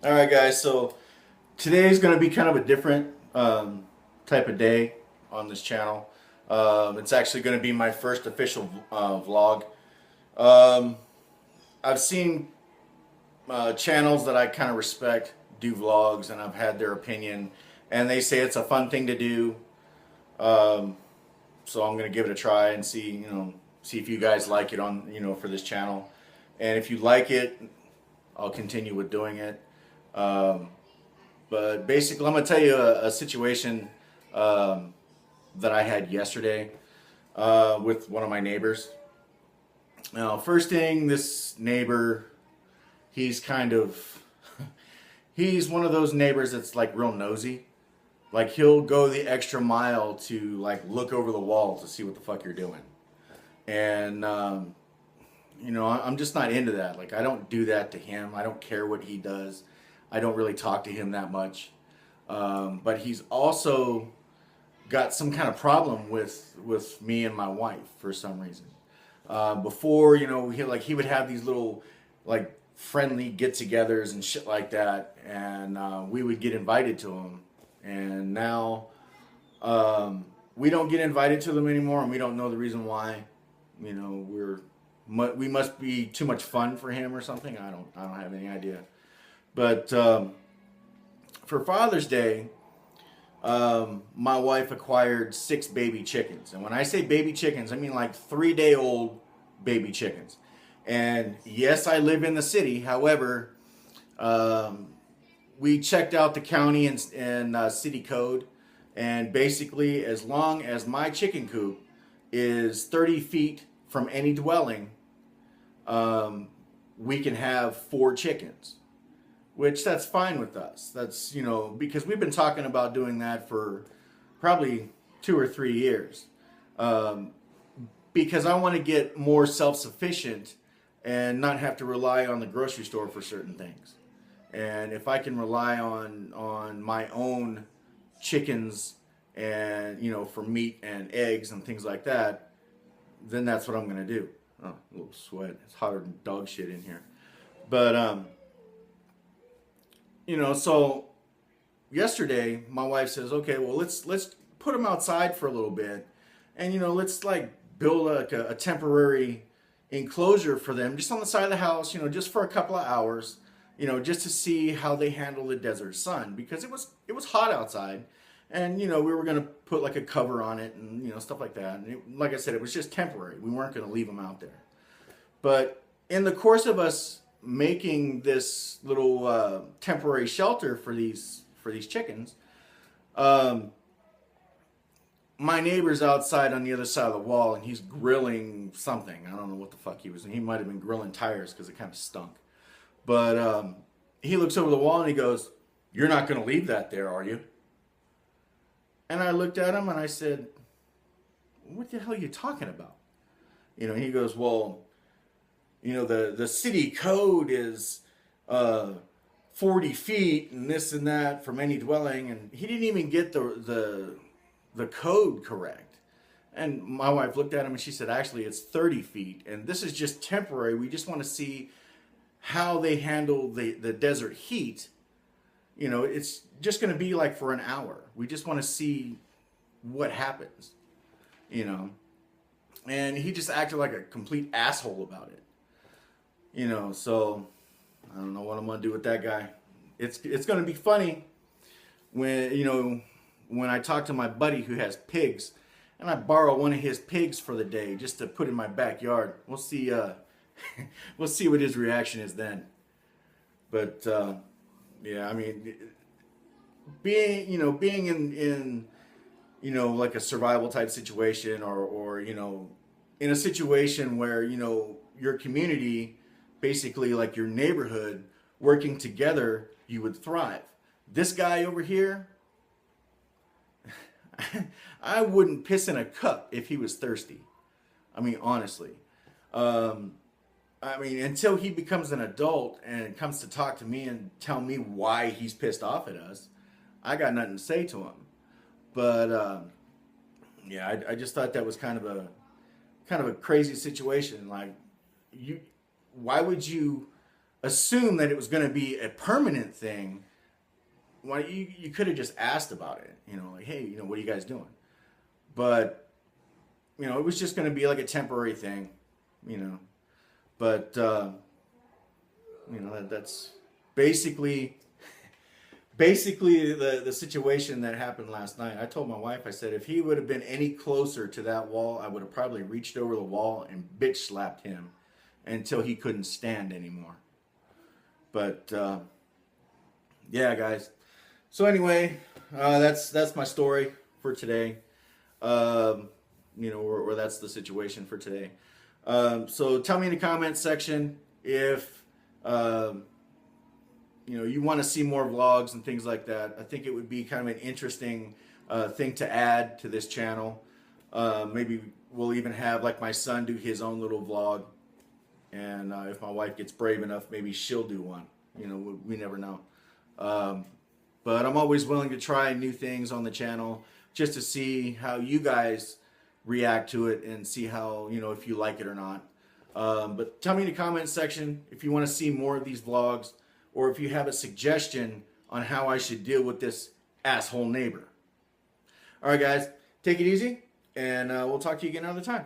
All right, guys. So today's going to be kind of a different type of day on this channel. It's actually going to be my first official vlog. Um, I've seen channels that I kind of respect do vlogs, and I've had their opinion, and they say it's a fun thing to do. Um, so I'm going to give it a try and see, see if you guys like it on, for this channel. And if you like it, I'll continue with doing it. Um, But basically, I'm gonna tell you a situation um, that I had yesterday with one of my neighbors. Now, first thing, this neighbor, he's kind of, he's one of those neighbors that's like real nosy. Like he'll go the extra mile to like look over the wall to see what the fuck you're doing. And I'm just not into that. Like I don't do that to him. I don't care what he does. I don't really talk to him that much. But he's also got some kind of problem with me and my wife for some reason. Before, he would have these little like friendly get-togethers and shit like that, and we would get invited to them. And now we don't get invited to them anymore, and we don't know the reason why. We must be too much fun for him or something. I don't have any idea. But for Father's Day, my wife acquired 6 baby chickens. And when I say baby chickens, I mean like 3-day old baby chickens. And yes, I live in the city. However, we checked out the county and city code. And basically, as long as my chicken coop is 30 feet from any dwelling, um, we can have 4 chickens, which that's fine with us. That's, because we've been talking about doing that for probably 2 or 3 years. Um, because I want to get more self sufficient and not have to rely on the grocery store for certain things. And if I can rely on my own chickens and, for meat and eggs and things like that, then that's what I'm going to do. Oh, a little sweat. It's hotter than dog shit in here. But, so yesterday my wife says, okay, well let's put them outside for a little bit, and let's like build like a temporary enclosure for them just on the side of the house, just for a couple of hours, just to see how they handle the desert sun, because it was hot outside, and we were gonna put like a cover on it and stuff like that, and like I said, it was just temporary. We weren't gonna leave them out there. But in the course of us making this little temporary shelter for these chickens, um, my neighbor's outside on the other side of the wall, and he's grilling something. I don't know what the fuck he was. He might have been grilling tires because it kind of stunk. But he looks over the wall and he goes, "You're not going to leave that there, are you?" And I looked at him and I said, "What the hell are you talking about?" He goes, "Well, the city code is uh, 40 feet and this and that from any dwelling," and he didn't even get the code correct. And my wife looked at him and she said, "Actually, it's 30 feet, and this is just temporary. We just want to see how they handle the desert heat. It's just going to be like for an hour. We just want to see what happens, you know." And he just acted like a complete asshole about it. So I don't know what I'm gonna do with that guy. It's gonna be funny when I talk to my buddy who has pigs, and I borrow one of his pigs for the day just to put in my backyard. We'll see. We'll see what his reaction is then. But yeah, I mean, being in like a survival type situation, or in a situation where your community, basically like your neighborhood, working together, you would thrive. This guy over here, I wouldn't piss in a cup if he was thirsty. I mean, honestly. Um, until he becomes an adult and comes to talk to me and tell me why he's pissed off at us, I got nothing to say to him. But yeah, I just thought that was kind of a crazy situation. Like, you, why would you assume that it was going to be a permanent thing, why you could have just asked about it, like, hey, what are you guys doing? But it was just going to be like a temporary thing, but that's basically the situation that happened last night. I told my wife, I said, if he would have been any closer to that wall, I would have probably reached over the wall and bitch slapped him until he couldn't stand anymore. But yeah, guys. So anyway, that's my story for today. Or that's the situation for today. So tell me in the comments section if you want to see more vlogs and things like that. I think it would be kind of an interesting thing to add to this channel. Maybe we'll even have like my son do his own little vlog, and if my wife gets brave enough, maybe she'll do one. We never know. But I'm always willing to try new things on the channel just to see how you guys react to it and see how, if you like it or not. But tell me in the comments section if you want to see more of these vlogs, or if you have a suggestion on how I should deal with this asshole neighbor. All right, guys, take it easy, and we'll talk to you again another time.